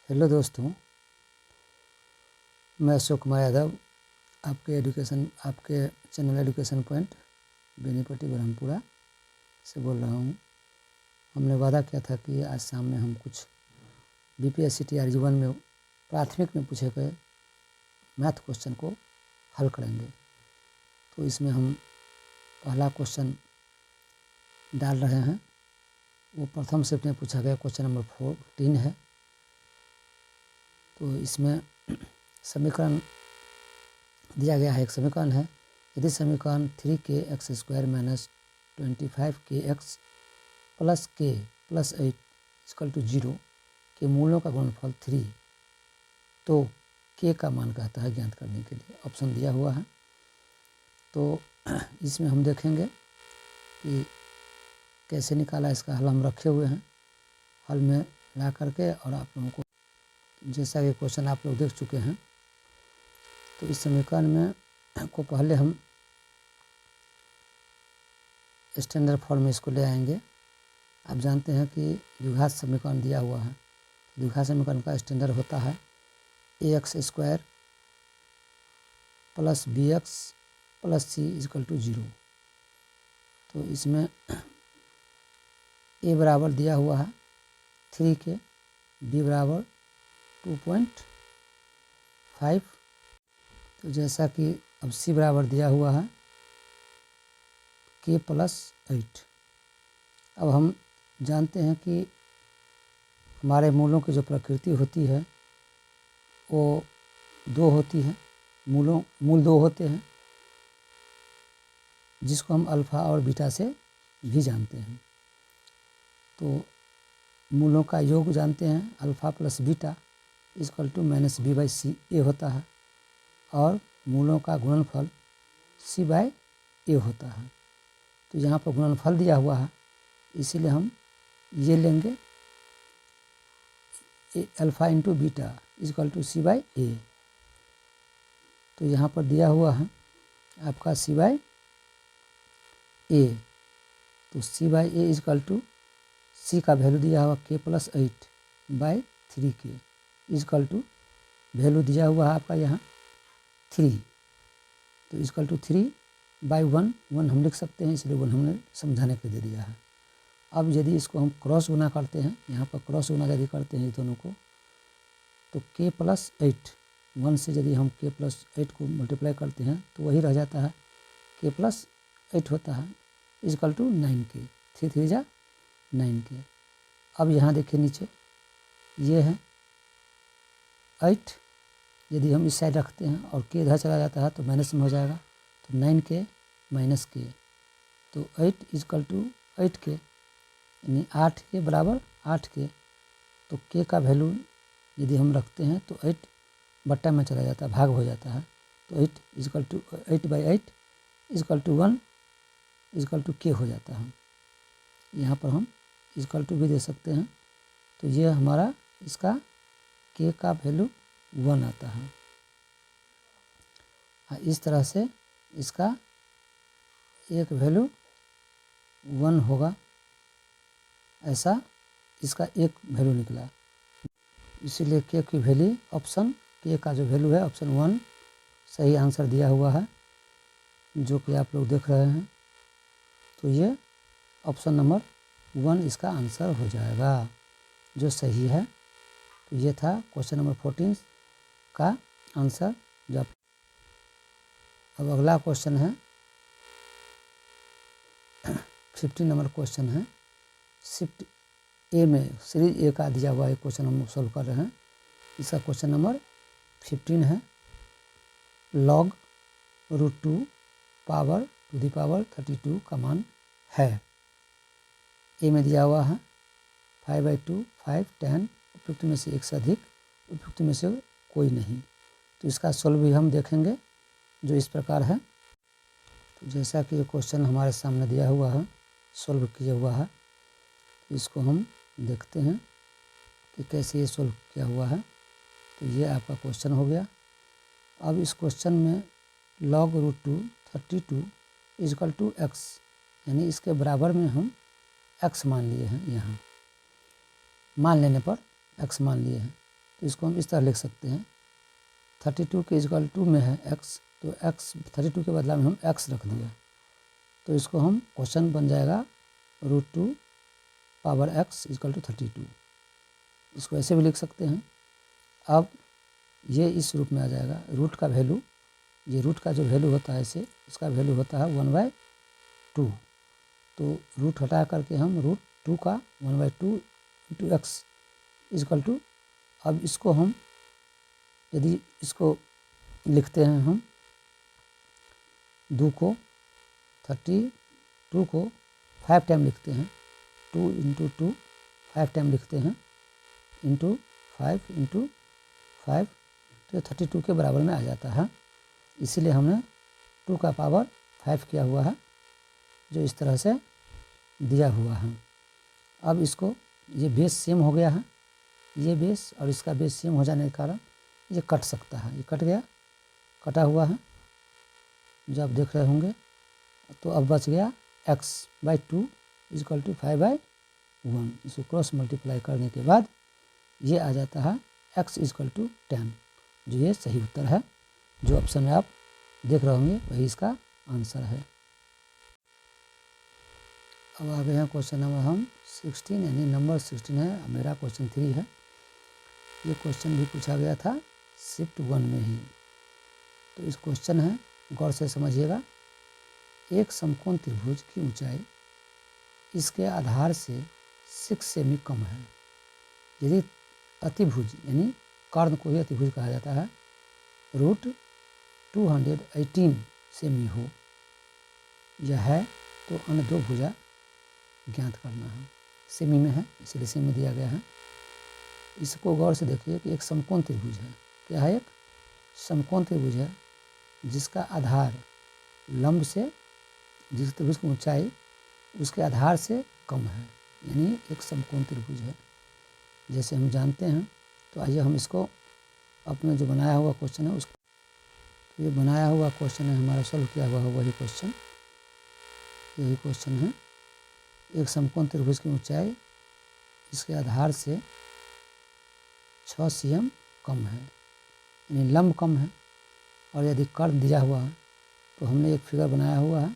Hello दोस्तों, मैं अशोक कुमार यादव आपके channel education point Benipatti Brahmpura से बोल रहा हूँ। हमने वादा किया था कि आज शाम में हम कुछ बीपीएससी TRG 1 में प्राथमिक में पूछे गए मैथ क्वेश्चन को हल करेंगे। तो इसमें हम पहला क्वेश्चन डाल रहे हैं। वो प्रथम शिफ्ट में पूछा गया क्वेश्चन नंबर 14 है। तो इसमें समीकरण दिया गया है। एक समीकरण है, यदि समीकरण 3kx² - 25kx + k + 8 = 0 के मूलों का गुणनफल 3, तो k का मान कहता है ज्ञात करने के लिए। ऑप्शन दिया हुआ है। तो इसमें हम देखेंगे कि कैसे निकाला। इसका हल हम रखे हुए हैं। हल में ला करके और आप लोगों को, जैसा कि क्वेश्चन आप लोग देख चुके हैं, तो इस समीकरण में को पहले हम स्टैंडर्ड फॉर्म में इसको ले आएंगे। आप जानते हैं कि द्विघात समीकरण दिया हुआ है। द्विघात समीकरण का स्टैंडर्ड होता है ax² + bx + c = 0। तो इसमें a बराबर दिया हुआ है 3k, b बराबर 2.5। तो जैसा कि अब c बराबर दिया हुआ है k + 8। अब हम जानते हैं कि हमारे मूलों की जो प्रकृति होती है वो दो होती है। मूल दो होते हैं, जिसको हम अल्फ़ा और बीटा से भी जानते हैं। तो मूलों का योग जानते हैं, अल्फ़ा + बीटा = -b/c होता है, और मूलों का गुणनफल c/a होता है। तो यहाँ पर गुणनफल दिया हुआ है, इसीलिए हम ये लेंगे अल्फ़ा × बीटा = c/a। तो यहाँ पर दिया हुआ है आपका c/a। तो c/a c का वैल्यू दिया हुआ k + 8/3k वैल्यू दिया हुआ है आपका यहाँ 3। तो =3/1 हम लिख सकते हैं, इसलिए 1 हमने समझाने के लिए दे दिया है। अब यदि इसको हम क्रॉस गुना करते हैं, यहाँ पर क्रॉस गुना यदि करते हैं दोनों को, तो k + 8, 1 से यदि हम k + 8 को मल्टीप्लाई करते हैं तो वही रह जाता है, k + 8 होता है = 9k। 3 3 जा 9k। अब यहाँ देखिए नीचे ये है 8। यदि हम इस साइड रखते हैं और k इधर चला जाता है तो माइनस में हो जाएगा, तो 9k - k। तो 8 = 8k, यानी 8k बराबर 8k। तो k का वैल्यू यदि हम रखते हैं तो 8 बट्टा में चला जाता है, भाग हो जाता है। तो 8/8 = 1 k हो जाता है। यहाँ पर हम = भी दे सकते हैं। तो ये हमारा इसका k का वैल्यू 1 आता है। इस तरह से इसका एक वैल्यू 1 होगा, ऐसा इसका एक वैल्यू निकला। इसीलिए k की वैल्यू, ऑप्शन k का जो वैल्यू है ऑप्शन 1 सही आंसर दिया हुआ है, जो कि आप लोग देख रहे हैं। तो ये ऑप्शन नंबर 1 इसका आंसर हो जाएगा, जो सही है। तो ये था क्वेश्चन नंबर 14 का आंसर। जब अब अगला क्वेश्चन है 15 नंबर क्वेश्चन है। शिफ्ट ए में सीरीज ए का दिया हुआ एक क्वेश्चन हम सॉल्व कर रहे हैं। इसका क्वेश्चन नंबर 15 है। log √2 power to the power 32 का मान है। ए में दिया हुआ है 5/2, 5, 10, उपयुक्त में से एक से अधिक, उपयुक्त में से कोई नहीं। तो इसका सॉल्व भी हम देखेंगे, जो इस प्रकार है। तो जैसा कि ये क्वेश्चन हमारे सामने दिया हुआ है, सॉल्व किया हुआ है, इसको हम देखते हैं कि कैसे ये सॉल्व किया हुआ है। तो ये आपका क्वेश्चन हो गया। अब इस क्वेश्चन में log √2 32 = x, यानी इसके बराबर में हम x मान लिए हैं। यहाँ मान लेने पर x मान लिए हैं। तो इसको हम इस तरह लिख सकते हैं 32 के इक्वल टू में है x, तो x 32 के बदला में हम x रख दिया, तो इसको हम क्वेश्चन बन जाएगा √2 पावर x इक्वल टू 32। इसको ऐसे भी लिख सकते हैं। अब ये इस रूप में आ जाएगा, रूट का वैल्यू, ये रूट का जो वैल्यू होता है इसे, इसका वैल्यू होता है 1/2, तो रूट हटा करके हम √2 का 1/2 इंटू एक्स इक्वल टू, अब इसको हम यदि इसको लिखते हैं हम 2 को 32 को 5 टाइम लिखते हैं, 2 इंटू 2 5 टाइम लिखते हैं, इंटू 5 तो 32 के बराबर में आ जाता है। इसीलिए हमने 2 का पावर 5 किया हुआ है, जो इस तरह से दिया हुआ है। अब इसको, ये बेस सेम हो गया है, ये बेस और इसका बेस सेम हो जाने के कारण ये कट सकता है, ये कट गया, कटा हुआ है जो आप देख रहे होंगे। तो अब बच गया x/2 इक्वल टू 5/1। इसको क्रॉस मल्टीप्लाई करने के बाद ये आ जाता है x इक्वल टू 10, जो ये सही उत्तर है, जो ऑप्शन में आप देख रहे होंगे वही इसका आंसर है। अब आ गए हैं क्वेश्चन नंबर हम 16, यानी नंबर 16 है, मेरा क्वेश्चन 3 है। ये क्वेश्चन भी पूछा गया था शिफ्ट 1 में ही, तो इस क्वेश्चन है, गौर से समझिएगा। एक समकोण त्रिभुज की ऊंचाई इसके आधार से 6 सेमी कम है। यदि अतिभुज यानी कर्ण को ही अतिभुज कहा जाता है, √218 सेमी हो यह है, तो अन्य दो भुजा ज्ञात करना है। सेमी में है इसलिए सेमी दिया गया है। इसको गौर से देखिए कि एक समकोण त्रिभुज है। क्या है? एक समकोण त्रिभुज है जिसका आधार लंब से, जिस त्रिभुज की ऊंचाई उसके आधार से कम है, यानी एक समकोण त्रिभुज है। जैसे हम जानते हैं, तो आइए हम इसको अपने जो बनाया हुआ क्वेश्चन है उसको, तो ये बनाया हुआ क्वेश्चन है हमारा, सॉल्व किया हुआ है वही क्वेश्चन, यही क्वेश्चन है। एक समकोण त्रिभुज की ऊंचाई इसके आधार से 6 cm कम है, यानी लंब कम है। और यदि कर्ण दिया हुआ है तो हमने एक फिगर बनाया हुआ है,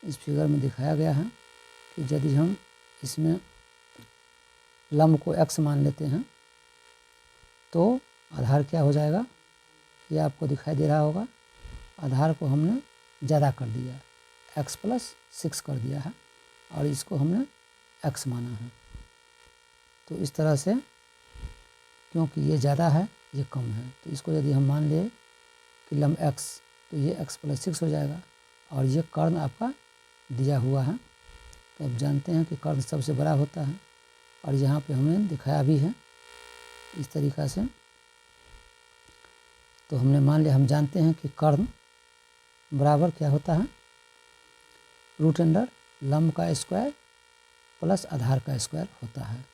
इस फिगर में दिखाया गया है कि यदि हम इसमें लंब को x मान लेते हैं तो आधार क्या हो जाएगा, ये आपको दिखाई दे रहा होगा। आधार को हमने ज़्यादा कर दिया, x + 6 कर दिया है, और इसको हमने x माना है। तो इस तरह से, क्योंकि ये ज़्यादा है ये कम है, तो इसको यदि हम मान ले कि लंब x, तो ये x + 6 हो जाएगा, और ये कर्ण आपका दिया हुआ है। तो अब जानते हैं कि कर्ण सबसे बड़ा होता है, और यहाँ पे हमने दिखाया भी है इस तरीक़ा से। तो हमने मान लिया, हम जानते हैं कि कर्ण बराबर क्या होता है, √अंडर लंब का स्क्वायर प्लस आधार का स्क्वायर होता है।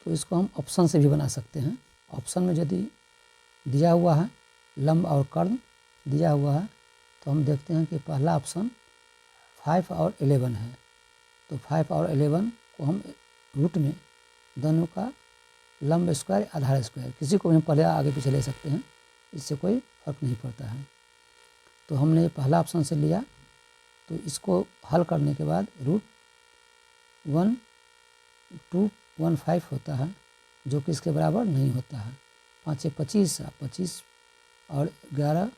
तो इसको हम ऑप्शन से भी बना सकते हैं। ऑप्शन में यदि दिया हुआ है लंब और कर्ण दिया हुआ है, तो हम देखते हैं कि पहला ऑप्शन 5 और 11 है। तो 5 और 11 को हम रूट में दोनों का लंब स्क्वायर आधार स्क्वायर, किसी को भी हम पहले आगे पीछे ले सकते हैं, इससे कोई फर्क नहीं पड़ता है। तो हमने पहला ऑप्शन से लिया, तो इसको हल करने के बाद √1215 होता है, जो कि इसके बराबर नहीं होता है। 5 से 25, 25 और 11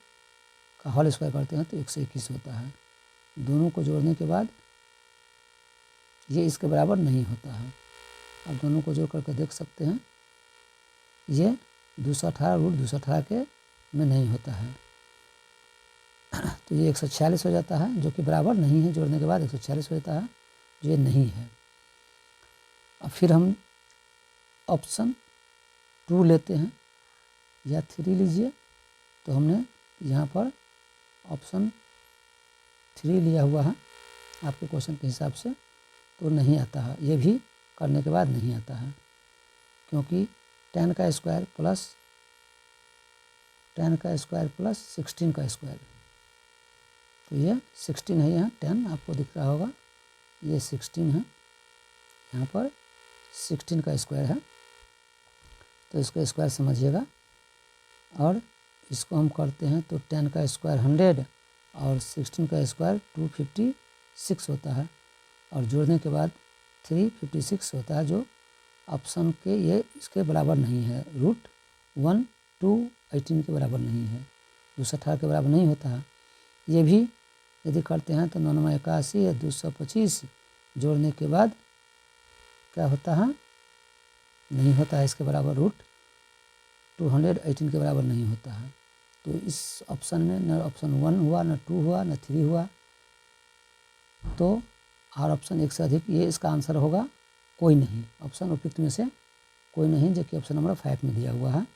का होल स्क्वायर करते हैं तो 121 होता है। दोनों को जोड़ने के बाद ये इसके बराबर नहीं होता है। अब दोनों को जोड़ करके देख सकते हैं, ये 218 √218 के में नहीं होता है, तो ये 146 हो जाता है, जो कि बराबर नहीं है। जोड़ने के बाद 146 हो जाता है, जो ये नहीं है। अब फिर हम ऑप्शन 2 लेते हैं या 3 लीजिए। तो हमने यहाँ पर ऑप्शन 3 लिया हुआ है आपके क्वेश्चन के हिसाब से, तो नहीं आता है। ये भी करने के बाद नहीं आता है, क्योंकि 10 का स्क्वायर प्लस 16 का स्क्वायर, तो ये 16 है, यहाँ 10 आपको दिख रहा होगा, ये 16 है, यहाँ पर 16 का स्क्वायर है। तो इसको स्क्वायर समझिएगा। और इसको हम करते हैं तो 10 का स्क्वायर 100 और 16 का स्क्वायर 256 होता है, और जोड़ने के बाद 356 होता है, जो ऑप्शन के ये इसके बराबर नहीं है। रूट 1 2 18 के बराबर नहीं है, 218 के बराबर नहीं होता है। ये भी यदि करते हैं तो 981 या 225 जोड़ने के बाद क्या होता है, नहीं होता है इसके बराबर। रूट 218 के बराबर नहीं होता है। तो इस ऑप्शन में न ऑप्शन 1 हुआ, न 2 हुआ, न 3 हुआ, तो और ऑप्शन एक से अधिक, ये इसका आंसर होगा कोई नहीं। ऑप्शन उपयुक्त में से कोई नहीं, जो कि ऑप्शन नंबर 5 में दिया हुआ है।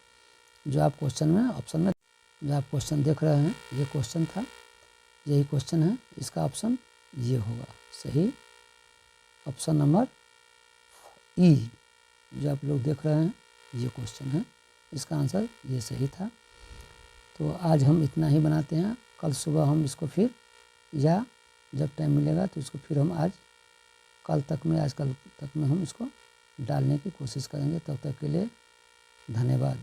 जो आप क्वेश्चन में ऑप्शन में जो आप क्वेश्चन देख रहे हैं, ये क्वेश्चन था, यही क्वेश्चन है, इसका ऑप्शन ये होगा सही। ऑप्शन नंबर ई जो आप लोग देख रहे हैं, ये क्वेश्चन है, इसका आंसर ये सही था। तो आज हम इतना ही बनाते हैं। कल सुबह हम इसको फिर, या जब टाइम मिलेगा तो इसको फिर हम आज कल तक में हम इसको डालने की कोशिश करेंगे। तब तक के लिए धन्यवाद।